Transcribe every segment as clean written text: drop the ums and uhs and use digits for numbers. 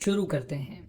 शुरू करते हैं।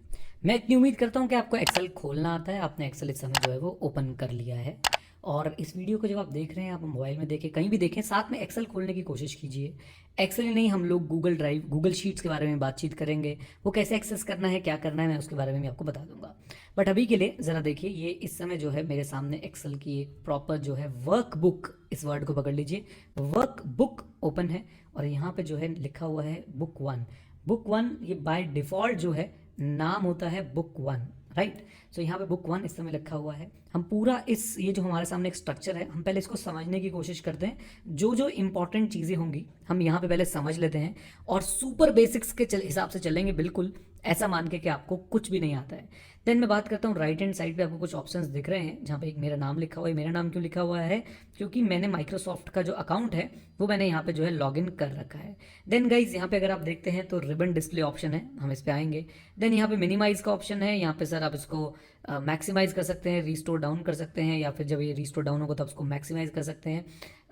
मैं इतनी उम्मीद करता हूँ कि आपको एक्सेल खोलना आता है। आपने एक्सेल इस समय जो है वो ओपन कर लिया है, और इस वीडियो को जब आप देख रहे हैं, आप मोबाइल में देखें, कहीं भी देखें, साथ में एक्सेल खोलने की कोशिश कीजिए। एक्सेल ही नहीं, हम लोग गूगल ड्राइव, गूगल शीट्स के बारे में बातचीत करेंगे। वो कैसे एक्सेस करना है, क्या करना है, मैं उसके बारे में भी आपको बता दूंगा। बट अभी के लिए ज़रा देखिए, ये इस समय जो है मेरे सामने एक्सेल की एक प्रॉपर जो है वर्क बुक, इस वर्ड को पकड़ लीजिए, वर्क बुक ओपन है। और यहाँ पे जो है लिखा हुआ है बुक वन। बुक वन ये बाय डिफ़ॉल्ट जो है नाम होता है बुक वन, राइट। सो यहाँ पे बुक वन इस समय लिखा हुआ है। हम पूरा इस, ये जो हमारे सामने एक स्ट्रक्चर है, हम पहले इसको समझने की कोशिश करते हैं। जो जो इंपॉर्टेंट चीज़ें होंगी हम यहाँ पे पहले समझ लेते हैं, और सुपर बेसिक्स के हिसाब से चलेंगे, बिल्कुल ऐसा मान के कि आपको कुछ भी नहीं आता है। देन मैं बात करता हूँ राइट हैंड साइड पे, आपको कुछ ऑप्शंस दिख रहे हैं जहाँ पे एक मेरा नाम लिखा हुआ है। मेरा नाम क्यों लिखा हुआ है? क्योंकि मैंने माइक्रोसॉफ्ट का जो अकाउंट है वो मैंने यहाँ पे जो है लॉगिन कर रखा है। देन गाइज यहाँ पे अगर आप देखते हैं तो रिबन डिस्प्ले ऑप्शन है, हम इस पे आएंगे। देन यहाँ पे मिनिमाइज का ऑप्शन है। यहाँ पे सर आप इसको मैक्सिमाइज कर सकते हैं, रिस्टोर डाउन कर सकते हैं, या फिर जब ये रिस्टोर डाउन होगा तब उसको मैक्सिमाइज कर सकते हैं।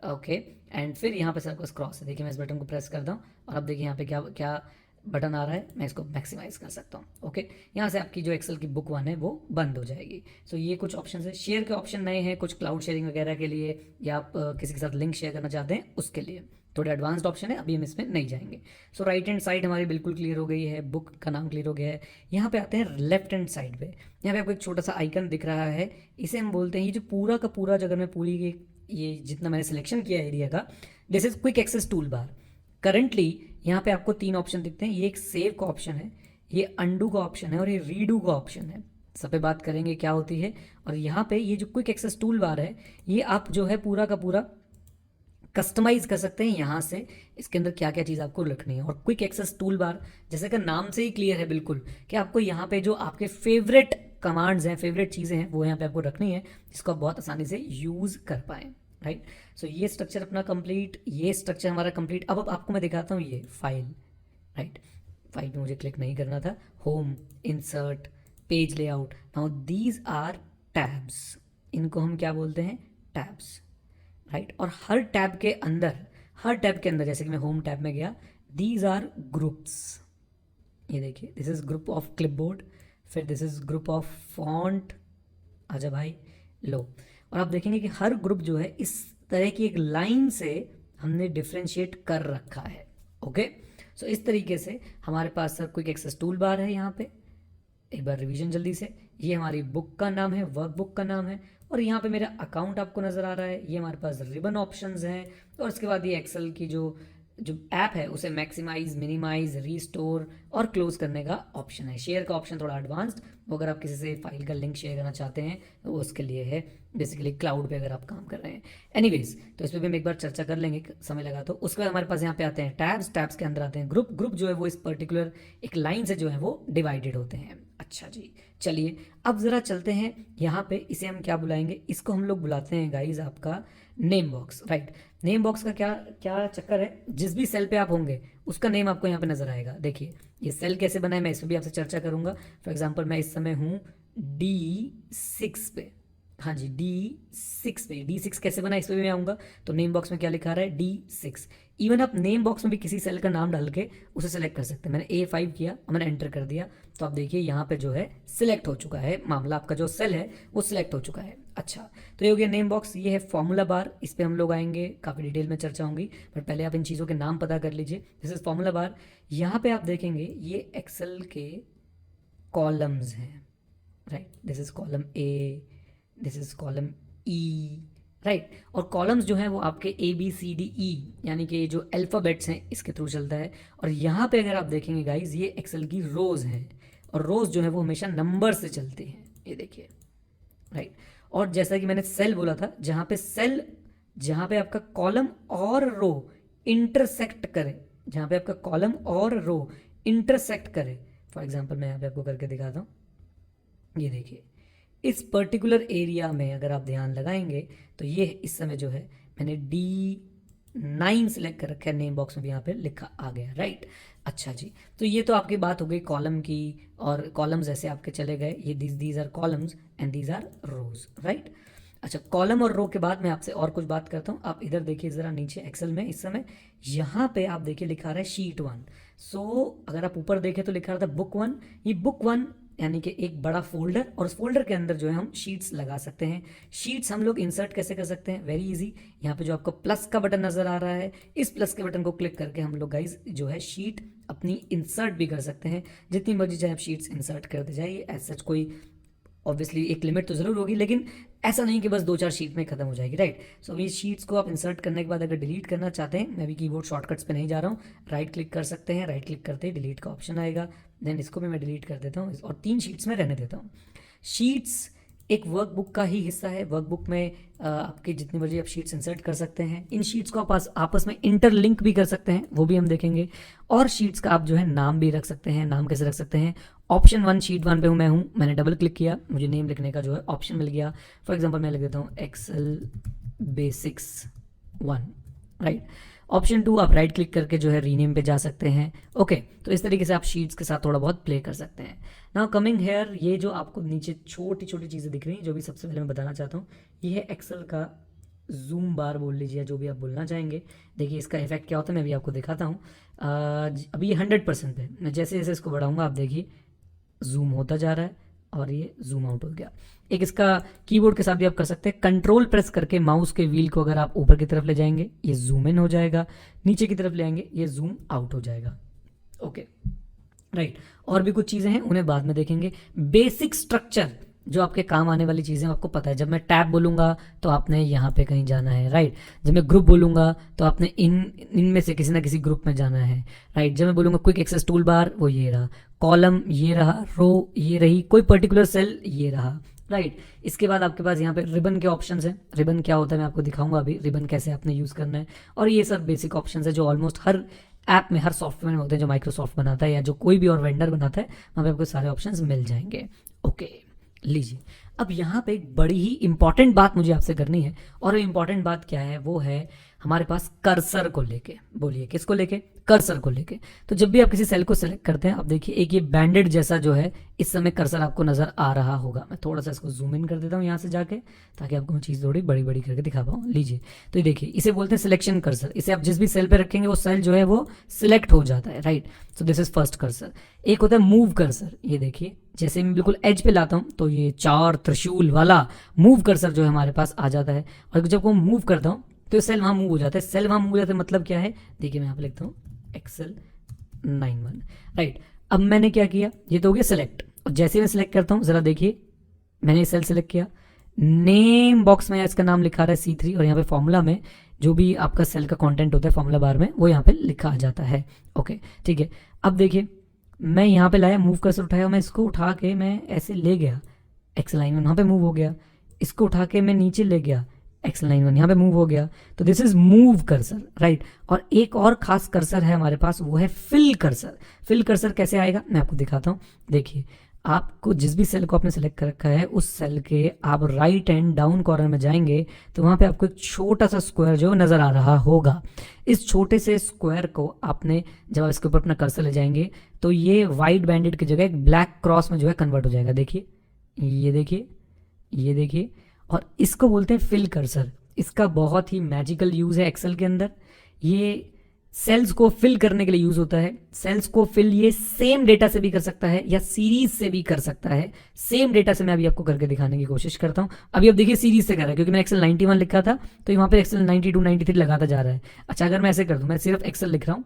ओके, एंड फिर यहाँ पे सर आपको क्रॉस है, देखिए मैं इस बटन को प्रेस करता हूँ और अब देखिए यहाँ पे क्या क्या बटन आ रहा है, मैं इसको मैक्सिमाइज कर सकता हूँ। ओके, यहाँ से आपकी जो एक्सेल की बुक वन है वो बंद हो जाएगी। सो ये कुछ ऑप्शन है। शेयर के ऑप्शन नए हैं, कुछ क्लाउड शेयरिंग वगैरह के लिए, या आप किसी के साथ लिंक शेयर करना चाहते हैं उसके लिए थोड़े एडवांस्ड ऑप्शन है, अभी हम इसमें नहीं जाएंगे। सो राइट हैंड साइड हमारी बिल्कुल क्लियर हो गई है, बुक का नाम क्लियर हो गया है। यहाँ पे आते हैं लेफ्ट हैंड साइड पे। यहाँ पे आपको एक छोटा सा आइकन दिख रहा है, इसे हम बोलते हैं, ये जो पूरा का पूरा, अगर मैं पूरी ये जितना मैंने सिलेक्शन किया एरिया का, this is quick access tool bar. Currently यहाँ पे आपको तीन ऑप्शन दिखते हैं। ये एक सेव का ऑप्शन है, ये अंडू का ऑप्शन है, और ये रीडू का ऑप्शन है। सब पे बात करेंगे क्या होती है। और यहाँ पे ये जो क्विक एक्सेस टूल बार है, ये आप जो है पूरा का पूरा कस्टमाइज कर सकते हैं यहाँ से, इसके अंदर क्या क्या चीज़ आपको रखनी है। और क्विक एक्सेस टूल बार जैसे कि नाम से ही क्लियर है बिल्कुल, कि आपको यहाँ पे जो आपके फेवरेट कमांड्स हैं, फेवरेट चीज़ें हैं, वो यहाँ पे आपको रखनी है, जिसको आप बहुत आसानी से यूज़ कर पाएँ, राइट। सो ये स्ट्रक्चर अपना कंप्लीट, ये स्ट्रक्चर हमारा कंप्लीट। अब आपको मैं दिखाता हूँ ये फाइल, राइट। फाइल में मुझे क्लिक नहीं करना था, home, insert, page layout. Now these are tabs, इनको हम क्या बोलते हैं? Tabs, right. और हर टैब के अंदर, हर टैब के अंदर, जैसे कि मैं होम टैब में गया, दीज आर ग्रुप्स। ये देखिए, this is group of clipboard, फिर this is group of font, आजा भाई लो। और आप देखेंगे कि हर ग्रुप जो है इस तरह की एक लाइन से हमने डिफ्रेंशिएट कर रखा है। ओके, सो इस तरीके से हमारे पास sir quick access tool bar है। यहाँ पे एक बार रिवीजन जल्दी से, ये हमारी बुक का नाम है, वर्क बुक का नाम है, और यहाँ पे मेरा अकाउंट आपको नज़र आ रहा है। ये हमारे पास रिबन ऑप्शंस हैं, और उसके बाद ये एक्सेल की जो जो ऐप है उसे मैक्सिमाइज, मिनिमाइज, रीस्टोर और क्लोज करने का ऑप्शन है। शेयर का ऑप्शन थोड़ा एडवांस्ड, वो अगर आप किसी से फाइल का लिंक शेयर करना चाहते हैं तो वो उसके लिए है, बेसिकली क्लाउड पे अगर आप काम कर रहे हैं। एनीवेज, तो इस पर भी हम एक बार चर्चा कर लेंगे, समय लगा तो। उसके बाद हमारे पास यहाँ पे आते हैं टैब्स, टैब्स के अंदर आते हैं ग्रुप। ग्रुप जो है वो इस पर्टिकुलर एक लाइन से जो है वो डिवाइडेड होते हैं। अच्छा जी, चलिए अब ज़रा चलते हैं यहाँ पे। इसे हम क्या बुलाएंगे? इसको हम लोग बुलाते हैं गाइज आपका name box, right. Name box का क्या क्या चक्कर है, जिस भी सेल पे आप होंगे उसका नेम आपको यहाँ पे नजर आएगा। देखिए ये सेल कैसे बना है, मैं इस पर भी आपसे चर्चा करूंगा। फॉर एग्जांपल मैं इस समय हूँ D6 पे, हाँ जी D6 पे। D6 कैसे बना, इस पर भी मैं आऊँगा। तो नेम बॉक्स में क्या लिखा रहा है? D6। इवन आप नेम बॉक्स में भी किसी सेल का नाम डाल के उसे सेलेक्ट कर सकते हैं। मैंने A5 किया और मैंने एंटर कर दिया, तो आप देखिए यहाँ पे जो है सिलेक्ट हो चुका है मामला, आपका जो सेल है वो सिलेक्ट हो चुका है। अच्छा, तो ये हो गया नेम बॉक्स। ये है फॉर्मूला बार, इस पर हम लोग आएंगे, काफ़ी डिटेल में चर्चा होंगी, बट पहले आप इन चीज़ों के नाम पता कर लीजिए। This is formula bar. यहाँ पे आप देखेंगे ये एक्सेल के कॉलम्स हैं, right. This is column A, this is column E, right. और कॉलम्स जो हैं वो आपके ABCDE, यानी कि जो अल्फ़ाबेट्स हैं इसके थ्रू चलता है। और यहाँ पे अगर आप देखेंगे गाइज, ये एक्सेल की रोज़ हैं, और रोज़ जो है वो हमेशा नंबर से चलती हैं, ये देखिए, राइट। और जैसा कि मैंने सेल बोला था, जहाँ पे सेल, जहाँ पे आपका कॉलम और रो इंटरसेक्ट करे, जहाँ पे आपका कॉलम और रो इंटरसेक्ट करे, फॉर एग्जाम्पल मैं यहाँ पे आपको करके दिखाता हूँ। ये देखिए, इस पर्टिकुलर एरिया में अगर आप ध्यान लगाएंगे तो ये इस समय जो है मैंने D9 सेलेक्ट कर रखा है, नेम बॉक्स में भी यहाँ पे लिखा आ गया, राइट। अच्छा जी, तो ये तो आपकी बात हो गई कॉलम की, और कॉलम्स ऐसे आपके चले गए, ये these are columns and these are rows, right. अच्छा, कॉलम और रो के बाद मैं आपसे और कुछ बात करता हूँ। आप इधर देखिए ज़रा नीचे एक्सेल में इस समय यहाँ पे आप देखिए लिखा रहा है शीट 1। सो अगर आप ऊपर देखें तो लिखा रहा था बुक 1। ये बुक 1 यानी कि एक बड़ा फोल्डर, और उस फोल्डर के अंदर जो है हम शीट्स लगा सकते हैं। शीट्स हम लोग इंसर्ट कैसे कर सकते हैं? Very easy. यहाँ पे जो आपको प्लस का बटन नज़र आ रहा है, इस प्लस के बटन को क्लिक करके हम लोग गाइज जो है शीट अपनी इंसर्ट भी कर सकते हैं। जितनी मर्जी चाहे आप शीट्स इंसर्ट करते जाइए। एज सच कोई ऑब्वियसली एक लिमिट तो ज़रूर होगी, लेकिन ऐसा नहीं कि बस 2-4 शीट में ख़त्म हो जाएगी, राइट। सो ये शीट्स को आप इंसर्ट करने के बाद अगर डिलीट करना चाहते हैं, मैं भी कीबोर्ड शॉर्टकट्स पे नहीं जा रहा हूँ, राइट क्लिक कर सकते हैं। राइट क्लिक करते ही डिलीट का ऑप्शन आएगा, देन इसको भी मैं डिलीट कर देता हूँ और 3 शीट्स में रहने देता हूँ। शीट्स एक वर्कबुक का ही हिस्सा है। वर्कबुक में आपके जितनी मर्जी आप शीट्स इंसर्ट कर सकते हैं। इन शीट्स को आप आपस में इंटरलिंक भी कर सकते हैं, वो भी हम देखेंगे। और शीट्स का आप जो है नाम भी रख सकते हैं। नाम कैसे रख सकते हैं? ऑप्शन 1 शीट 1 पे हूँ, मैंने डबल क्लिक किया, मुझे नेम लिखने का जो है ऑप्शन मिल गया। फॉर एग्जांपल मैं लिख देता हूँ एक्सेल बेसिक्स 1, राइट। ऑप्शन 2 आप राइट क्लिक करके जो है रीनेम पे जा सकते हैं। ओके, तो इस तरीके से आप शीट्स के साथ थोड़ा बहुत प्ले कर सकते हैं। नाउ कमिंग हेयर, ये जो आपको नीचे छोटी छोटी चीज़ें दिख रही हैं, जो भी सबसे पहले मैं बताना चाहता हूँ, ये है एक्सेल का जूम बार बोल लीजिए, जो भी आप बोलना चाहेंगे। देखिए इसका इफेक्ट क्या होता है, मैं भी आपको दिखाता हूँ। अभी ये 100% है, मैं जैसे जैसे इसको बढ़ाऊंगा आप देखिए जूम होता जा रहा है और ये जूम आउट हो गया। एक इसका कीबोर्ड के साथ भी आप कर सकते हैं, कंट्रोल प्रेस करके माउस के व्हील को अगर आप ऊपर की तरफ ले जाएंगे ये जूम इन हो जाएगा, नीचे की तरफ ले आएंगे ये जूम आउट हो जाएगा। Okay, right. और भी कुछ चीज़ें हैं, उन्हें बाद में देखेंगे। बेसिक स्ट्रक्चर जो आपके काम आने वाली चीज़ें आपको पता है। जब मैं टैब बोलूँगा तो आपने यहाँ पे कहीं जाना है, राइट। जब मैं ग्रुप बोलूँगा तो आपने इनमें से किसी ना किसी ग्रुप में जाना है, राइट। जब मैं बोलूँगा क्विक एक्सेस टूल बार, वो ये रहा। कॉलम ये रहा, रो ये रही, कोई पर्टिकुलर सेल ये रहा, राइट। इसके बाद आपके पास यहाँ पे रिबन के ऑप्शंस हैं। रिबन क्या होता है मैं आपको दिखाऊंगा अभी, रिबन कैसे आपने यूज़ करना है। और ये सब बेसिक ऑप्शंस है जो ऑलमोस्ट हर ऐप में, हर सॉफ्टवेयर में होते हैं जो माइक्रोसॉफ्ट बनाता है या जो कोई भी और वेंडर बनाता है, वहाँ पे आपको सारे ऑप्शंस मिल जाएंगे। ओके, लीजिए। अब यहाँ पे एक बड़ी ही इंपॉर्टेंट बात मुझे आपसे करनी है, और वो इंपॉर्टेंट बात क्या है? वो है हमारे पास कर्सर को लेके। बोलिए किसको लेके? कर्सर को लेके। तो जब भी आप किसी सेल को सेलेक्ट करते हैं, आप देखिए एक ये बैंडेड जैसा जो है इस समय कर्सर आपको नजर आ रहा होगा। मैं थोड़ा सा इसको जूम इन कर देता हूँ यहाँ से जाके, ताकि आपको मैं चीज़ थोड़ी बड़ी बड़ी करके दिखा पाऊँ। लीजिए, तो ये देखिए, इसे बोलते हैं सिलेक्शन कर्सर। इसे आप जिस भी सेल पे रखेंगे वो सेल जो है वो सिलेक्ट हो जाता है, right. So this is first cursor. एक होता है मूव कर्सर। ये देखिए, जैसे मैं बिल्कुल एज पे लाता हूँ तो ये 4 त्रिशूल वाला मूव कर्सर जो है हमारे पास आ जाता है। और जब वो मूव करता हूँ तो सेल वहाँ मूव हो जाता है। सेल वहाँ मूव हो जाता है मतलब क्या है? देखिए मैं यहाँ पे लिखता हूँ एक्सेल 91, राइट। अब मैंने क्या किया? ये तो हो गया सेलेक्ट। और जैसे मैं सेलेक्ट करता हूँ, जरा देखिए, मैंने सेल सेलेक्ट किया, नेम बॉक्स में इसका नाम लिखा रहा है C3, और यहाँ पे फॉर्मूला में जो भी आपका सेल का कंटेंट होता है फॉर्मूला बार में, वो यहाँ पे लिखा आ जाता है। ओके, ठीक है। अब देखिए, मैं यहाँ पे लाया, मूव कर्सर उठाया, मैं इसको उठा के मैं ऐसे ले गया, एक्सेल 91 वहाँ पे मूव हो गया। इसको उठा के मैं नीचे ले गया, एक्सेल 91 यहाँ पे मूव हो गया। तो this is move cursor, right. और एक और खास कर्सर है हमारे पास, वो है फिल कर्सर। फिल कर्सर कैसे आएगा मैं आपको दिखाता हूँ। देखिए, आपको जिस भी सेल को आपने सेलेक्ट कर रखा है, उस सेल के आप राइट एंड डाउन कॉर्नर में जाएंगे तो वहाँ पे आपको एक छोटा सा स्क्वायर जो नज़र आ रहा होगा। इस छोटे से स्क्वायर को आपने जब आप इसके ऊपर अपना कर्सर ले जाएंगे तो ये वाइट बैंडेड की जगह एक ब्लैक क्रॉस में जो है कन्वर्ट हो जाएगा। देखिए, ये देखिए, ये देखिए। और इसको बोलते हैं फिल कर्सर। इसका बहुत ही मैजिकल यूज़ है एक्सेल के अंदर। ये सेल्स को फिल करने के लिए यूज होता है। सेल्स को फिल ये सेम डेटा से भी कर सकता है या सीरीज से भी कर सकता है। सेम डेटा से मैं अभी आपको करके दिखाने की कोशिश करता हूँ। अभी आप देखिए सीरीज से कर रहा है, क्योंकि मैंने एक्सेल 91 लिखा था तो वहाँ पे एक्सेल 92 93 लगाता जा रहा है। अच्छा, अगर मैं ऐसे कर दूँ, मैं सिर्फ एक्सेल लिख रहा हूँ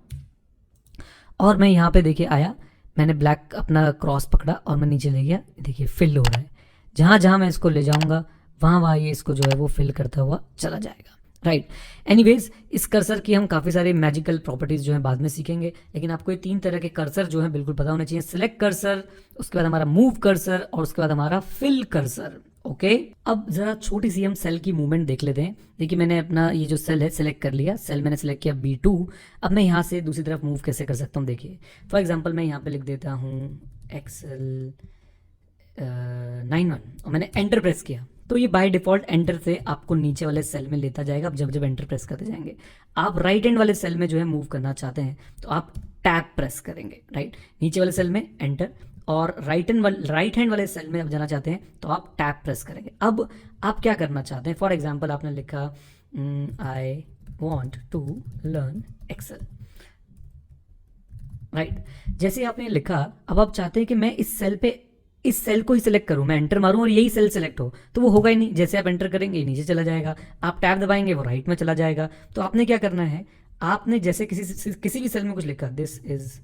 और मैं यहाँ पे देखिए आया, मैंने ब्लैक अपना क्रॉस पकड़ा और मैं नीचे ले गया, देखिए फिल हो रहा है। जहाँ जहाँ मैं इसको ले जाऊँगा वहाँ वहाँ ये इसको जो है वो फिल करता हुआ चला जाएगा, राइट। एनीवेज, इस कर्सर की हम काफ़ी सारे मैजिकल प्रॉपर्टीज जो है बाद में सीखेंगे, लेकिन आपको ये 3 तरह के कर्सर जो है बिल्कुल पता होने चाहिए। सिलेक्ट कर्सर, उसके बाद हमारा मूव कर्सर और उसके बाद हमारा फिल कर्सर। ओके, अब जरा छोटी सी हम सेल की मूवमेंट देख लेते हैं। देखिए, मैंने अपना ये जो सेल है सिलेक्ट कर लिया, सेल मैंने सिलेक्ट किया B2। अब मैं यहाँ से दूसरी तरफ मूव कैसे कर सकता हूँ? देखिए, फॉर एग्जाम्पल मैं यहाँ पे लिख देता हूँ एक्सेल 91 और मैंने एंटर प्रेस किया तो ये बाय डिफॉल्ट एंटर से आपको नीचे वाले सेल में लेता जाएगा। अब जब जब एंटर प्रेस करते जाएंगे, आप राइट हैंड वाले सेल में जो है मूव करना चाहते हैं तो आप टैब प्रेस करेंगे, राइट। नीचे वाले सेल में एंटर और राइट हैंड वाले सेल में आप जाना चाहते हैं तो आप टैब प्रेस करेंगे। अब आप क्या करना चाहते हैं, फॉर एग्जाम्पल आपने लिखा I want to learn Excel, right. जैसे आपने लिखा, अब आप चाहते हैं कि मैं इस सेल को ही सिलेक्ट करूं, मैं एंटर मारूं और यही सेल सिलेक्ट हो, तो वो होगा ही नहीं। जैसे आप एंटर करेंगे नीचे चला जाएगा, आप टैब दबाएंगे वो राइट में चला जाएगा। तो आपने क्या करना है, आपने जैसे किसी भी सेल में कुछ लिखा, दिस इज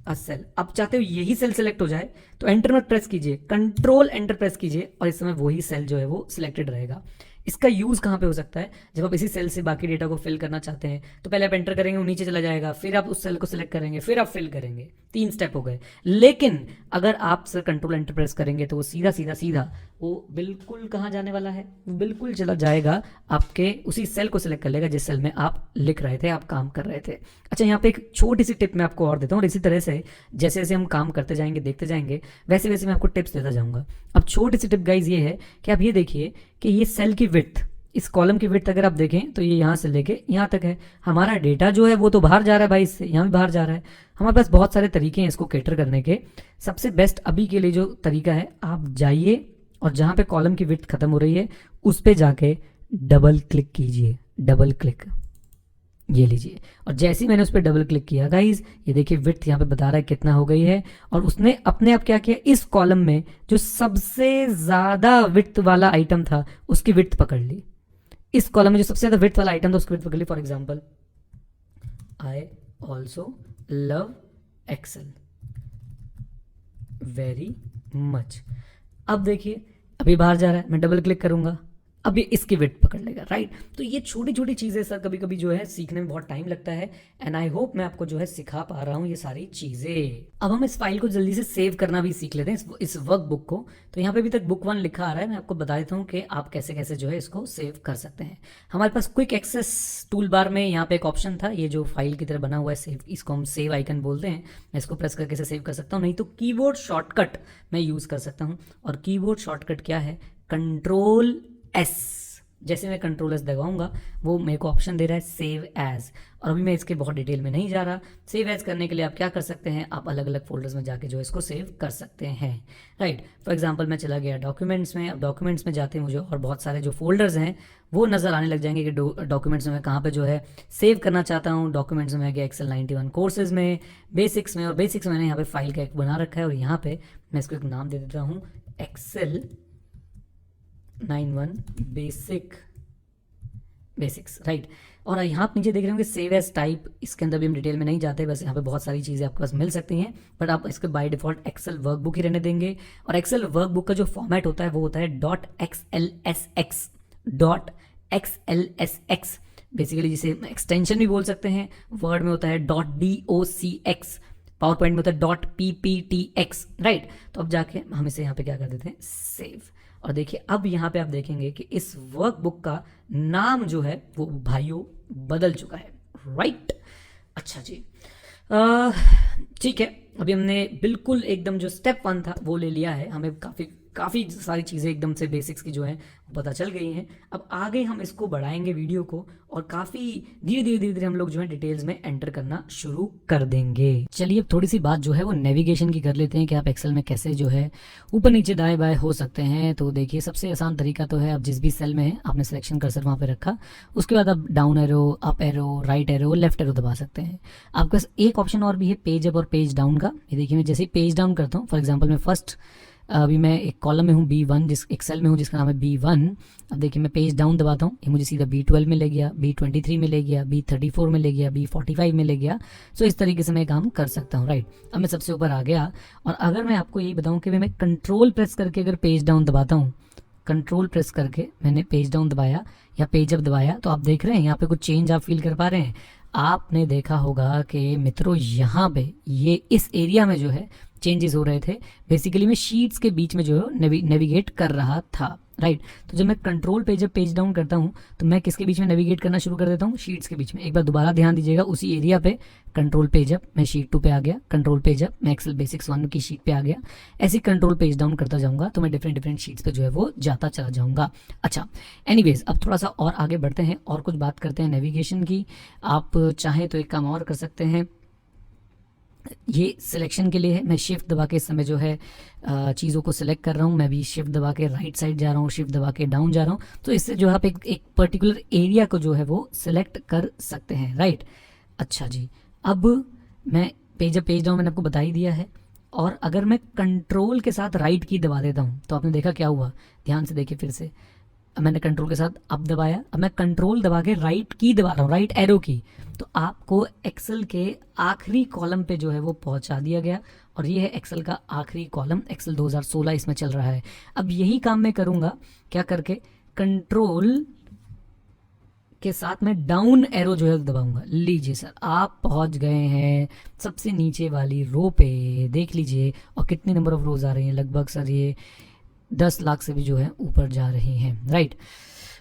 अ सेल, आप चाहते हो यही सेल सिलेक्ट हो जाए, तो एंटर मत प्रेस कीजिए, कंट्रोल एंटर प्रेस कीजिए और इस समय वही सेल जो है वो सिलेक्टेड रहेगा। इसका यूज़ कहाँ पे हो सकता है, जब आप इसी सेल से बाकी डेटा को फिल करना चाहते हैं तो पहले आप एंटर करेंगे, वो नीचे चला जाएगा, फिर आप उस सेल को सिलेक्ट करेंगे, फिर आप फिल करेंगे, 3 स्टेप हो गए। लेकिन अगर आप सर कंट्रोल एंटर प्रेस करेंगे तो वो सीधा सीधा सीधा वो बिल्कुल कहाँ जाने वाला है, वो बिल्कुल चला जाएगा आपके उसी सेल को सिलेक्ट कर लेगा जिस सेल में आप लिख रहे थे, आप काम कर रहे थे। अच्छा, यहाँ पे एक छोटी सी टिप मैं आपको और देता हूँ, और इसी तरह से जैसे जैसे हम काम करते जाएंगे, देखते जाएंगे, वैसे वैसे मैं आपको टिप्स देता जाऊँगा। अब छोटी सी टिप गाइज ये है कि आप ये देखिए कि ये सेल की विड्थ, इस कॉलम की विड्थ अगर आप देखें तो ये यहाँ से लेके यहाँ तक है। हमारा डेटा जो है वो तो बाहर जा रहा है भाई, इससे यहाँ भी बाहर जा रहा है। हमारे पास बहुत सारे तरीके हैं इसको कैटर करने के। सबसे बेस्ट अभी के लिए जो तरीका है, आप जाइए और जहाँ पे कॉलम की विड्थ खत्म हो रही है उस पे जाके डबल क्लिक कीजिए, डबल क्लिक, ये लीजिए। और जैसे ही मैंने उस पर डबल क्लिक किया गाइज, ये देखिए विड्थ यहाँ पे बता रहा है कितना हो गई है, और उसने अपने आप क्या किया, इस कॉलम में जो सबसे ज़्यादा विड्थ वाला आइटम था उसकी विड्थ पकड़ ली। इस कॉलम में जो सबसे ज़्यादा विड्थ वाला आइटम था उसकी विड्थ पकड़ ली। For example, I also love Excel very much. अब देखिए अभी बाहर जा रहा है, मैं डबल क्लिक करूंगा, अब ये इसकी विड्थ पकड़ लेगा, राइट। तो ये छोटी छोटी चीज़ें सर कभी कभी जो है सीखने में बहुत टाइम लगता है, एंड आई होप मैं आपको जो है सिखा पा रहा हूँ ये सारी चीज़ें। अब हम इस फाइल को जल्दी से सेव करना भी सीख लेते हैं, इस वर्क बुक को। तो यहाँ पे अभी तक बुक 1 लिखा आ रहा है, मैं आपको बता देता हूँ कि आप कैसे कैसे जो है इसको सेव कर सकते हैं। हमारे पास क्विक एक्सेस टूल बार में यहाँ पे एक ऑप्शन था, ये जो फाइल की तरह बना हुआ है सेव, इसको हम सेव आइकन बोलते हैं। मैं इसको प्रेस करके सेव कर सकता हूँ, नहीं तो कीबोर्ड शॉर्टकट मैं यूज़ कर सकता हूँ। और कीबोर्ड शॉर्टकट क्या है, कंट्रोल एस। जैसे मैं कंट्रोल एस दबाऊंगा वो मेरे को ऑप्शन दे रहा है सेव एज, और अभी मैं इसके बहुत डिटेल में नहीं जा रहा। सेव एज करने के लिए आप क्या कर सकते हैं, आप अलग अलग फोल्डर्स में जाके जो इसको सेव कर सकते हैं, राइट। फॉर एग्जांपल मैं चला गया डॉक्यूमेंट्स में। अब डॉक्यूमेंट्स में जाते हैं, मुझे और बहुत सारे जो फोल्डर्स हैं वो नज़र आने लग जाएंगे कि डॉक्यूमेंट्स में मैं कहाँ पर जो है सेव करना चाहता हूँ। डॉक्यूमेंट्स में गया एक्सेल 91 कोर्सेज में, बेसिक्स में, और बेसिक्स में मैंने यहाँ पे फाइल का एक बना रखा है, और यहाँ पे मैं इसको एक नाम दे देता हूँ, एक्सेल 91 बेसिक्स, राइट। और यहाँ आप नीचे देख रहे होंगे सेव एज टाइप, इसके अंदर भी हम डिटेल में नहीं जाते, बस यहाँ पे बहुत सारी चीज़ें आपके पास मिल सकती हैं, बट आप इसके बाय डिफॉल्ट एक्सेल वर्कबुक ही रहने देंगे। और एक्सेल वर्कबुक का जो फॉर्मेट होता है वो होता है .xlsx, बेसिकली जिसे एक्सटेंशन भी बोल सकते हैं। वर्ड में होता है .docx, पावर पॉइंट में होता है .pptx, राइट। तो अब जाके हम इसे यहाँ पे क्या कर देते हैं, सेव। और देखिए अब यहाँ पे आप देखेंगे कि इस वर्कबुक का नाम जो है वो भाइयों बदल चुका है, राइट। अच्छा जी, ठीक है, अभी हमने बिल्कुल एकदम जो स्टेप 1 था वो ले लिया है, हमें काफ़ी सारी चीज़ें एकदम से बेसिक्स की जो है पता चल गई हैं। अब आगे हम इसको बढ़ाएंगे वीडियो को, और काफ़ी धीरे धीरे हम लोग जो है डिटेल्स में एंटर करना शुरू कर देंगे। चलिए अब थोड़ी सी बात जो है वो नेविगेशन की कर लेते हैं कि आप एक्सेल में कैसे जो है ऊपर नीचे दाएं बाएं हो सकते हैं। तो देखिए सबसे आसान तरीका तो है, आप जिस भी सेल में है आपने सिलेक्शन कर्सर वहाँ पर रखा, उसके बाद आप down arrow, up arrow, right arrow, left arrow दबा सकते हैं। आपके पास एक ऑप्शन और भी है, पेज अप और पेज डाउन का। ये देखिए मैं जैसे ही पेज डाउन करता हूँ, फॉर एग्जाम्पल मैं फर्स्ट अभी मैं एक कॉलम में हूँ B1, जिस एक्सेल में हूँ जिसका नाम है B1। अब देखिए मैं पेज डाउन दबाता हूँ, ये मुझे सीधा B12 में ले गया, B23 में ले गया, B34 में ले गया, B45 में ले गया। सो इस तरीके से मैं काम कर सकता हूँ, राइट। अब मैं सबसे ऊपर आ गया, और अगर मैं आपको यही बताऊँ कि मैं कंट्रोल प्रेस करके अगर पेज डाउन दबाता हूँ, कंट्रोल प्रेस करके मैंने पेज डाउन दबाया या पेज अप दबाया, तो आप देख रहे हैं यहाँ पे कुछ चेंज आप फील कर पा रहे हैं। आपने देखा होगा कि मित्रों यहाँ पे ये इस एरिया में जो है चेंजेस हो रहे थे। बेसिकली मैं शीट्स के बीच में जो है नेविगेट कर रहा था, राइट। तो जब मैं control page up page down करता हूँ तो मैं किसके बीच में नेविगेट करना शुरू कर देता हूँ, शीट्स के बीच में। एक बार दोबारा ध्यान दीजिएगा, उसी एरिया पे कंट्रोल पेज अप मैं शीट 2 पे आ गया, कंट्रोल पेज अप मैं एक्सेल बेसिक्स 1 की शीट पे आ गया। ऐसे कंट्रोल पेज डाउन करता जाऊँगा तो मैं डिफरेंट शीट्स पे जो है वो जाता चला जाऊँगा। अच्छा, एनीवेज अब थोड़ा सा और आगे बढ़ते हैं और कुछ बात करते हैं नेविगेशन की। आप चाहें तो एक काम और कर सकते हैं, ये सिलेक्शन के लिए है, मैं शिफ्ट दबा के इस समय जो है चीज़ों को सिलेक्ट कर रहा हूँ। मैं भी शिफ्ट दबा के राइट साइड जा रहा हूँ, शिफ्ट दबा के डाउन जा रहा हूँ। तो इससे जो है आप एक पर्टिकुलर एरिया को जो है वो सिलेक्ट कर सकते हैं, राइट। अच्छा जी, अब मैं पेज डाउन मैंने आपको बता ही दिया है। और अगर मैं कंट्रोल के साथ राइट की दबा देता हूँ तो आपने देखा क्या हुआ, ध्यान से देखिए फिर से। अब मैंने कंट्रोल के साथ अप दबाया, अब मैं कंट्रोल दबा के राइट की दबा रहा हूँ, राइट एरो की, तो आपको एक्सेल के आखिरी कॉलम पे जो है वो पहुंचा दिया गया। और ये है एक्सेल का आखिरी कॉलम, एक्सेल 2016 इसमें चल रहा है। अब यही काम मैं करूँगा क्या करके, कंट्रोल के साथ मैं डाउन एरो जो है दबाऊंगा। लीजिए सर, आप पहुंच गए हैं सबसे नीचे वाली रो पे, देख लीजिए। और कितने नंबर ऑफ रोज आ रही हैं, लगभग सर ये 10 लाख से भी जो है ऊपर जा रही हैं, राइट।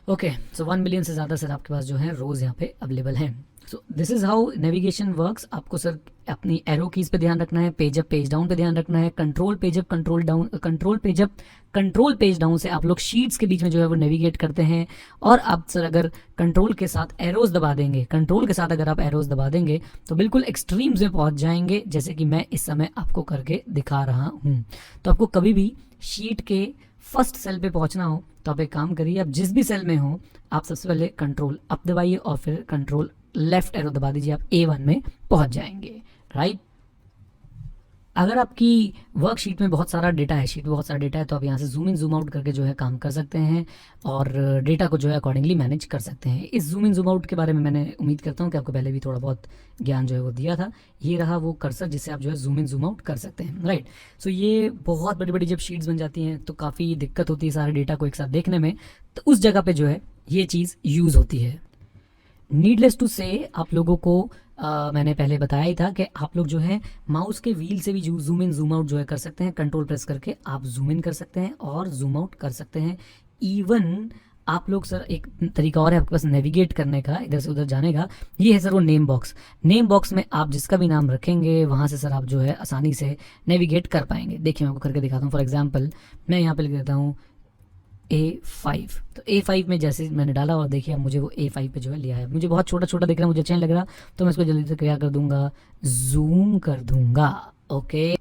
ओके, सो 1 मिलियन से ज़्यादा सर आपके पास जो है रोज़ यहाँ पे अवेलेबल हैं। So this is how navigation works. आपको सर अपनी एरो कीज़ पे ध्यान रखना है, पेज अप पेज डाउन पे ध्यान रखना है, control page up control down, control page up control page down से आप लोग शीट्स के बीच में जो है वो नेविगेट करते हैं। और आप सर अगर कंट्रोल के साथ एरोज दबा देंगे, कंट्रोल के साथ अगर आप एरोज दबा देंगे तो बिल्कुल एक्सट्रीम्स में पहुंच जाएंगे, जैसे कि मैं इस समय आपको करके दिखा रहा हूँ। तो आपको कभी भी शीट के फर्स्ट सेल पे पहुंचना हो तो आप एक काम करिए, आप जिस भी सेल में हो आप सबसे पहले कंट्रोल अप दबाइए और फिर कंट्रोल लेफ्ट एरो दबा दीजिए, आप A1 में पहुंच जाएंगे, राइट। अगर आपकी वर्कशीट में बहुत सारा डेटा है, शीट में बहुत सारा डेटा है, तो आप यहाँ से जूम इन जूम आउट करके जो है काम कर सकते हैं और डेटा को जो है अकॉर्डिंगली मैनेज कर सकते हैं। इस जूम इन जूम आउट के बारे में मैंने उम्मीद करता हूँ कि आपको पहले भी थोड़ा बहुत ज्ञान जो है वो दिया था। ये रहा वो कर्सर जिससे आप जो है जूम इन जूम आउट कर सकते हैं, राइट। सो ये बहुत बड़ी बड़ी जब शीट्स बन जाती हैं तो काफ़ी दिक्कत होती है सारे डेटा को एक साथ देखने में, तो उस जगह पर जो है ये चीज़ यूज़ होती है। नीडलेस टू से आप लोगों को मैंने पहले बताया ही था कि आप लोग जो है माउस के व्हील से भी जूम इन जूम आउट जो है कर सकते हैं। कंट्रोल प्रेस करके आप जूम इन कर सकते हैं और जूम आउट कर सकते हैं। इवन आप लोग सर एक तरीका और है आपके पास नेविगेट करने का, इधर से उधर जाने का, ये है सर वो नेम बॉक्स। नेम बॉक्स में आप जिसका भी नाम रखेंगे वहाँ से सर आप जो है आसानी से नेविगेट कर पाएंगे। देखिए मैं आपको करके दिखाता हूँ। फॉर एग्जाम्पल मैं यहाँ पे लिख देता हूँ A5, तो A5 में जैसे मैंने डाला और देखिए अब मुझे वो A5 पे जो है लिया है। मुझे बहुत छोटा छोटा दिख रहा है, मुझे अच्छा नहीं लग रहा, तो मैं इसको जल्दी से क्या कर दूंगा, जूम कर दूंगा। ओके,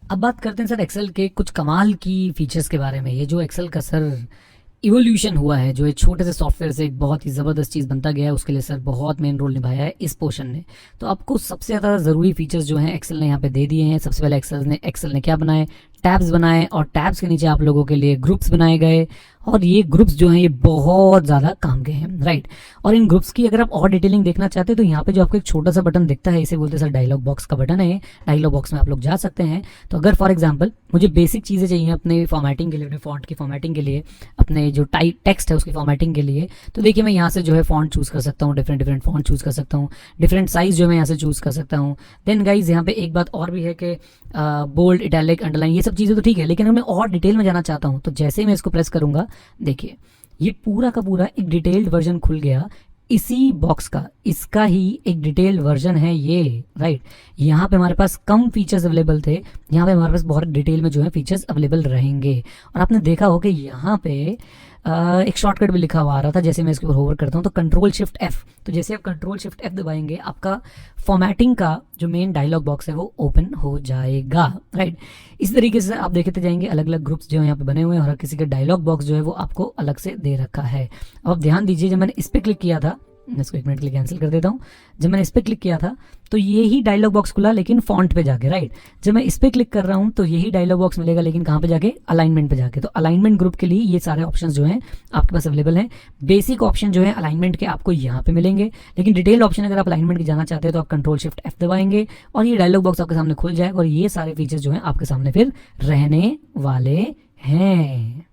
अब बात करते हैं सर एक्सेल के कुछ कमाल की फीचर्स के बारे में। ये जो एक्सेल का सर इवोल्यूशन हुआ है, जो एक छोटे से सॉफ्टवेयर से एक बहुत ही ज़बरदस्त चीज़ बनता गया है, उसके लिए सर बहुत मेन रोल निभाया है इस पोर्शन ने। तो आपको सबसे ज़्यादा ज़रूरी फीचर्स जो हैं एक्सेल ने यहाँ पे दे दिए हैं। सबसे पहले एक्सेल ने क्या बनाए, टैब्स बनाए, और टैब्स के नीचे आप लोगों के लिए ग्रुप्स बनाए गए, और ये ग्रुप्स जो हैं ये बहुत ज़्यादा काम के हैं, राइट। और इन ग्रुप्स की अगर आप और डिटेलिंग देखना चाहते हैं तो यहाँ पे जो आपको एक छोटा सा बटन दिखता है, इसे बोलते हैं सर डायलॉग बॉक्स का बटन है। डायलॉग बॉक्स में आप लोग जा सकते हैं। तो अगर फॉर एग्जाम्पल मुझे बेसिक चीज़ें चाहिए अपने फॉर्मेटिंग के लिए, अपने फॉन्ट की फॉर्मेटिंग के लिए, अपने जो टेक्स्ट है उसकी फॉर्मेटिंग के लिए, तो देखिए मैं यहाँ से जो है फॉन्ट चूज़ कर सकता हूँ, डिफरेंट फॉन्ट चूज़ कर सकता हूँ, डिफरेंट साइज़ जो मैं यहाँ से चूज़ कर सकता हूँ। देन गाइज यहाँ पे एक बात और भी है कि बोल्ड, इटैलिक, अंडरलाइन, ये सब चीज़ें तो ठीक है, लेकिन अगर मैं और डिटेल में जाना चाहता हूँ तो जैसे ही मैं इसको प्रेस करूँगा, देखिए ये पूरा का पूरा एक डिटेल्ड वर्जन खुल गया इसी बॉक्स का। इसका ही एक डिटेल्ड वर्जन है ये, राइट। यहाँ पे हमारे पास कम फीचर्स अवेलेबल थे, यहाँ पे हमारे पास बहुत डिटेल में जो है फीचर्स अवेलेबल रहेंगे। और आपने देखा हो कि यहाँ पे एक शॉर्टकट भी लिखा हुआ आ रहा था। जैसे मैं इसके ऊपर होवर करता हूँ तो कंट्रोल शिफ्ट F, तो जैसे आप कंट्रोल शिफ्ट F दबाएंगे आपका फॉर्मेटिंग का जो मेन डायलॉग बॉक्स है वो ओपन हो जाएगा, राइट। इस तरीके से आप देखते जाएंगे अलग अलग ग्रुप्स जो है यहाँ पे बने हुए हैं, और हर किसी का डायलॉग बॉक्स जो है वो आपको अलग से दे रखा है। अब आप ध्यान दीजिए, जब मैंने इस पर क्लिक किया था, मैं इसको 1 मिनट के लिए कैंसिल कर देता हूँ। जब मैंने इस पर क्लिक किया था तो यही डायलॉग बॉक्स खुला, लेकिन फॉन्ट पे जाके, राइट। जब मैं इस पर क्लिक कर रहा हूँ तो यही डायलॉग बॉक्स मिलेगा, लेकिन कहाँ पे जाके, अलाइनमेंट पे जाके। तो अलाइनमेंट ग्रुप के लिए ये सारे ऑप्शन जो हैं आपके पास अवेलेबल हैं। बेसिक ऑप्शन जो है अलाइनमेंट के आपको यहाँ पे मिलेंगे, लेकिन डिटेल ऑप्शन अगर आप अलाइनमेंट के जाना चाहते हैं तो आप कंट्रोल शिफ्ट F दबाएंगे और ये डायलॉग बॉक्स आपके सामने खुल जाएगा, और ये सारे फीचर्स जो हैं आपके सामने फिर रहने वाले हैं।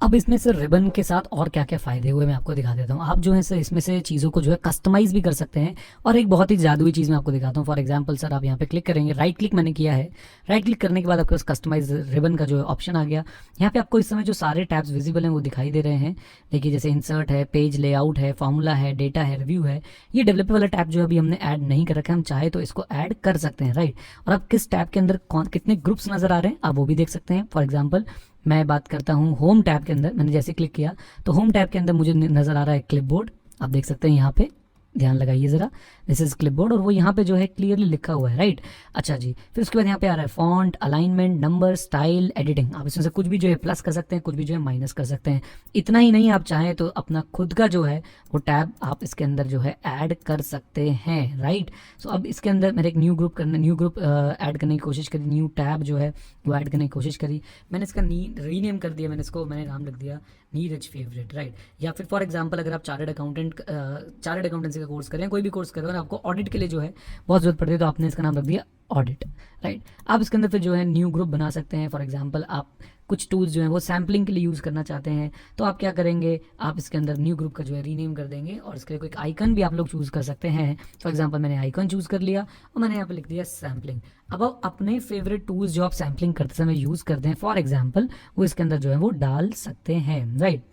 अब इसमें से रिबन के साथ और क्या क्या फ़ायदे हुए मैं आपको दिखा देता हूँ। आप जो है सर इसमें से चीज़ों को जो है कस्टमाइज़ भी कर सकते हैं, और एक बहुत ही जादुई चीज़ मैं आपको दिखाता हूँ। फॉर एग्जांपल सर आप यहाँ पे क्लिक करेंगे, राइट क्लिक मैंने किया है, राइट क्लिक करने के बाद आपके पास कस्टमाइज रिबन का जो है ऑप्शन आ गया। यहाँ पे आपको इस समय जो सारे टैब्स विजिबल हैं वो दिखाई दे रहे हैं। देखिए जैसे इंसर्ट है, पेज लेआउट है, फार्मूला है, डेटा है, रिव्यू है। ये डेवलपर वाला टैब जो अभी हमने ऐड नहीं कर रखा है, हम चाहे तो इसको ऐड कर सकते हैं, राइट। और आप किस टैब के अंदर कितने ग्रुप्स नज़र आ रहे हैं आप वो भी देख सकते हैं। फॉर एग्जाम्पल मैं बात करता हूँ होम टैब के अंदर, मैंने जैसे क्लिक किया तो होम टैब के अंदर मुझे नज़र आ रहा है क्लिपबोर्ड, आप देख सकते हैं यहाँ पे ध्यान लगाइए ज़रा, दिस इज़ क्लिपबोर्ड, और वो यहाँ पे जो है क्लियरली लिखा हुआ है, राइट। अच्छा जी, फिर उसके बाद यहाँ पे आ रहा है font, alignment, number, style, editing. आप इसमें से कुछ भी जो है प्लस कर सकते हैं, कुछ भी जो है माइनस कर सकते हैं। इतना ही नहीं, आप चाहें तो अपना खुद का जो है वो टैब आप इसके अंदर जो है ऐड कर सकते हैं, राइट। सो अब इसके अंदर मैंने एक न्यू ग्रुप ऐड करने की कोशिश करी, न्यू टैब जो है वो ऐड करने की कोशिश करी। मैंने इसका रीनेम कर दिया, मैंने नाम रख दिया नीरज फेवरेट, राइट। या फिर फॉर एग्जांपल अगर आप चार्टर्ड अकाउंटेंसी का कोर्स करें, कोई भी कोर्स करें और आपको ऑडिट के लिए जो है बहुत ज़रूरत पड़ती है, तो आपने इसका नाम रख दिया ऑडिट, राइट। आप इसके अंदर फिर जो है न्यू ग्रुप बना सकते हैं। फॉर एग्जांपल आप कुछ टूल्स जो हैं वो सैम्पलिंग के लिए यूज़ करना चाहते हैं, तो आप क्या करेंगे, आप इसके अंदर न्यू ग्रुप का जो है रीनेम कर देंगे, और इसके लिए कोई आइकन भी आप लोग चूज़ कर सकते हैं। फॉर एग्जांपल मैंने आइकन चूज़ कर लिया और मैंने यहाँ पे लिख दिया सैम्पलिंग। अब आप अपने फेवरेट टूल्स जो आप सैम्पलिंग करते समय यूज़ करते हैं, फॉर एग्जाम्पल वो इसके अंदर जो है वो डाल सकते हैं, राइट।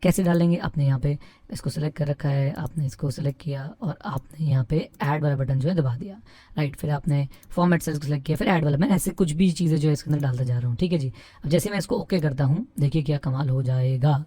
कैसे डालेंगे, आपने यहाँ पे इसको सेलेक्ट कर रखा है, आपने इसको सेलेक्ट किया और आपने यहाँ पे ऐड वाला बटन जो है दबा दिया, राइट। फिर आपने फॉर्मेट सेल्स को सेलेक्ट किया, फिर ऐड वाला, मैं ऐसे कुछ भी चीज़ें जो है इसके अंदर डालता जा रहा हूँ, ठीक है जी। अब जैसे मैं इसको ओके करता हूँ, देखिए क्या कमाल हो जाएगा।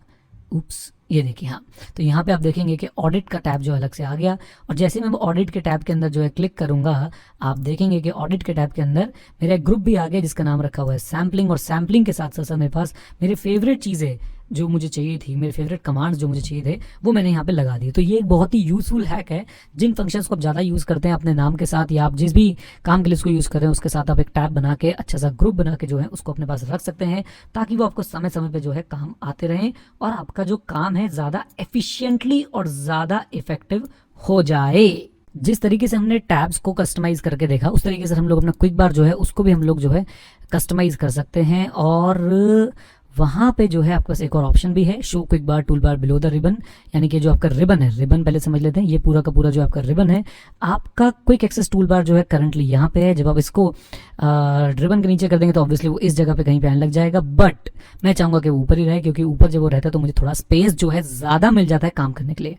उप्स, ये देखिए, हाँ, तो यहाँ पे आप देखेंगे कि ऑडिट का टैब जो अलग से आ गया, और जैसे मैं वो ऑडिट के टैब के अंदर जो है क्लिक करूँगा, आप देखेंगे कि ऑडिट के टैब के अंदर मेरा एक ग्रुप भी आ गया जिसका नाम रखा हुआ है सैम्पलिंग, और सैम्पलिंग के साथ साथ मेरे पास मेरे फेवरेट चीज़ें जो मुझे चाहिए थी, मेरे फेवरेट कमांड्स जो मुझे चाहिए थे, वो मैंने यहाँ पे लगा दिए। तो ये एक बहुत ही यूज़फुल हैक है। जिन फंक्शंस को आप ज़्यादा यूज़ करते हैं अपने नाम के साथ, या आप जिस भी काम के लिए उसको यूज़ कर रहे हैं उसके साथ आप एक टैब बना के अच्छा सा ग्रुप बना के जो है उसको अपने पास रख सकते हैं, ताकि वो आपको समय समय पर जो है काम आते रहें और आपका जो काम है ज़्यादा एफिशिएंटली और ज़्यादा इफेक्टिव हो जाए। जिस तरीके से हमने टैब्स को कस्टमाइज़ करके देखा, उस तरीके से हम लोग अपना क्विक बार जो है उसको भी हम लोग जो है कस्टमाइज़ कर सकते हैं। और वहाँ पे जो है आपके पास एक और ऑप्शन भी है, show quick bar tool bar below the ribbon, यानी कि जो आपका रिबन है, रिबन पहले समझ लेते हैं, ये पूरा का पूरा जो आपका रिबन है, आपका क्विक एक्सेस टूल बार जो है करंटली यहाँ पे है। जब आप इसको रिबन के नीचे कर देंगे तो ऑब्वियसली वो इस जगह पे कहीं पे आने लग जाएगा, बट मैं चाहूँगा कि वो ऊपर ही रहे, क्योंकि ऊपर जब वो रहता है तो मुझे थोड़ा स्पेस जो है ज़्यादा मिल जाता है काम करने के लिए।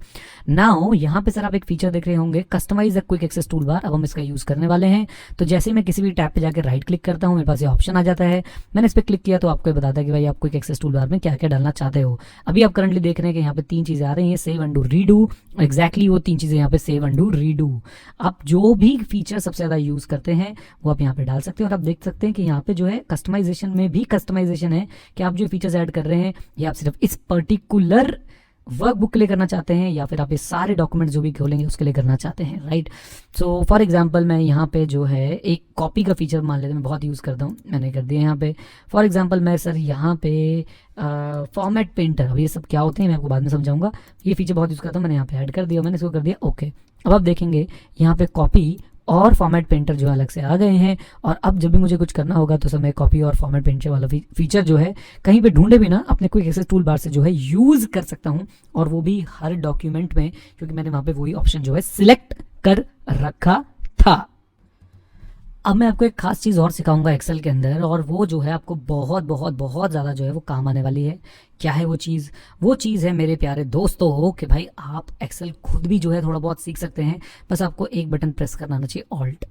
नाउ यहाँ पे सर आप एक फीचर देख रहे होंगे, customize the quick access tool bar. अब हम इसका यूज़ करने वाले हैं। तो जैसे मैं किसी भी टैब पे जाकर राइट क्लिक करता हूँ, मेरे पास ये ऑप्शन आ जाता है, मैंने इस पर क्लिक किया तो आपको बताता है कि भाई आप क्विक एक्सेस टूल बार में क्या क्या डालना चाहते हो। अभी आप करंटली देख रहे हैं कि यहाँ पे 3 चीज़ें आ रही हैं, सेव अंडू रीडू, एग्जैक्टली वो 3 चीज़ें यहाँ पे सेव अंडू रीडू। आप जो भी फीचर सबसे ज़्यादा यूज़ करते हैं वो आप यहाँ पे डाल सकते हैं। और आप देख सकते हैं कि यहाँ पे जो है कस्टमाइजेशन में भी कस्टमाइजेशन है कि आप जो फीचर्स ऐड कर रहे हैं ये आप सिर्फ इस पर्टिकुलर वर्कबुक के लिए करना चाहते हैं, या फिर आप ये सारे डॉक्यूमेंट जो भी खोलेंगे उसके लिए करना चाहते हैं, राइट। सो फॉर एग्जांपल मैं यहाँ पे जो है एक कॉपी का फीचर मान लेते हैं, मैं बहुत यूज़ करता हूँ, मैंने कर दिया यहाँ पे। फॉर एग्जांपल मैं सर यहाँ पे फॉर्मेट पेंटर, अब ये सब क्या होते हैं मैं आपको बाद में समझाऊंगा, ये फीचर बहुत यूज़ करता हूँ, मैंने यहाँ पे ऐड कर दिया, मैंने इसको कर दिया ओके। अब आप देखेंगे यहाँ पे कॉपी और फॉर्मेट पेंटर जो अलग से आ गए हैं, और अब जब भी मुझे कुछ करना होगा तो सर मैं कॉपी और फॉर्मेट पेंटर वाला फीचर जो है कहीं पे ढूंढे बिना अपने क्विक एक्सेस टूल बार से जो है यूज़ कर सकता हूं, और वो भी हर डॉक्यूमेंट में, क्योंकि मैंने वहाँ पे वही ऑप्शन जो है सिलेक्ट कर रखा था। अब मैं आपको एक खास चीज़ और सिखाऊंगा एक्सेल के अंदर, और वो जो है आपको बहुत बहुत बहुत ज़्यादा जो है वो काम आने वाली है। क्या है वो चीज़? वो चीज़ है मेरे प्यारे दोस्तों कि भाई आप एक्सेल खुद भी जो है थोड़ा बहुत सीख सकते हैं, बस आपको एक बटन प्रेस करना आना चाहिए, ऑल्ट,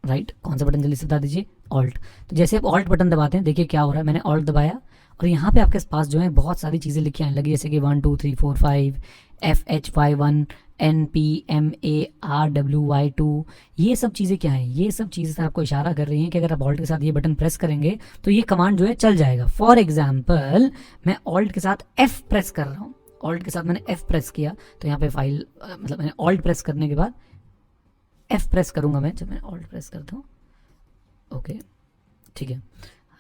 राइट। कौन सा बटन जल्दी से बता दीजिए? ऑल्ट। तो जैसे आप ऑल्ट बटन दबाते हैं, देखिए क्या हो रहा है, मैंने ऑल्ट दबाया और यहाँ पे आपके पास जो है बहुत सारी चीज़ें लिखी आने लगी, जैसे कि 1 2 3 4 5 FHY1 NPMARWY2, ये सब चीज़ें क्या हैं? ये सब चीज़ें आपको इशारा कर रही हैं कि अगर आप ऑल्ट के साथ ये बटन प्रेस करेंगे तो ये कमांड जो है चल जाएगा। फॉर एग्जाम्पल मैं ऑल्ट के साथ F प्रेस कर रहा हूँ, ऑल्ट के साथ मैंने F प्रेस किया तो यहाँ पे फाइल मतलब मैंने ऑल्ट प्रेस करने के बाद F प्रेस करूँगा मैं, जब मैं ऑल्ट प्रेस करता हूँ, ओके ठीक है,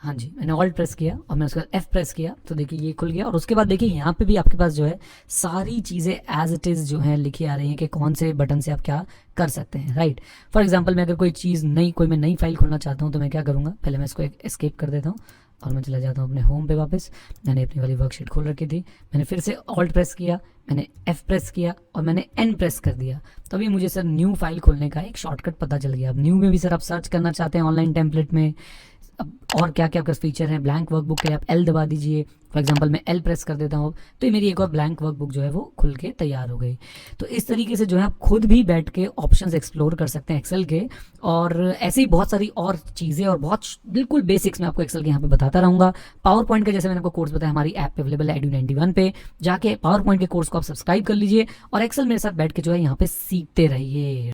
हाँ जी, मैंने ऑल्ट प्रेस किया और मैंने उसके बाद F प्रेस किया तो देखिए ये खुल गया। और उसके बाद देखिए यहाँ पे भी आपके पास जो है सारी चीज़ें एज इट इज़ जो है लिखी आ रही हैं कि कौन से बटन से आप क्या कर सकते हैं, राइट। फॉर एग्जांपल मैं अगर कोई चीज़ मैं नई फाइल खोलना चाहता हूँ तो मैं क्या करूँगा, पहले मैं इसको एस्केप कर देता हूँ और मैं चला जाता हूँ अपने होम पे वापस। मैंने अपनी वाली वर्कशीट खोल रखी थी, मैंने फिर से ऑल्ट प्रेस किया, मैंने F प्रेस किया और मैंने N प्रेस कर दिया, तभी मुझे सर न्यू फाइल खोलने का एक शॉर्टकट पता चल गया। अब न्यू में भी सर आप सर्च करना चाहते हैं ऑनलाइन टेम्पलेट में, अब और क्या क्या आपके फीचर हैं, ब्लैंक वर्कबुक के लिए आप L दबा दीजिए, फॉर एग्जांपल मैं एल प्रेस कर देता हूँ तो ये मेरी एक और ब्लैंक वर्कबुक जो है वो खुल के तैयार हो गई। तो इस तरीके से जो है आप खुद भी बैठ के ऑप्शंस एक्सप्लोर कर सकते हैं एक्सेल के, और ऐसे ही बहुत सारी और चीज़ें और बहुत बिल्कुल बेसिक्स मैं आपको एक्सेल के यहाँ पे बताता रहूँगा। पावर पॉइंट का जैसे मैंने आपको कोर्स बताया हमारी ऐप पे अवेलेबल है Edu91 पे, जाके पावर पॉइंट के कोर्स को आप सब्सक्राइब कर लीजिए और एक्सेल मेरे साथ बैठ के जो है यहाँ पे सीखते रहिए।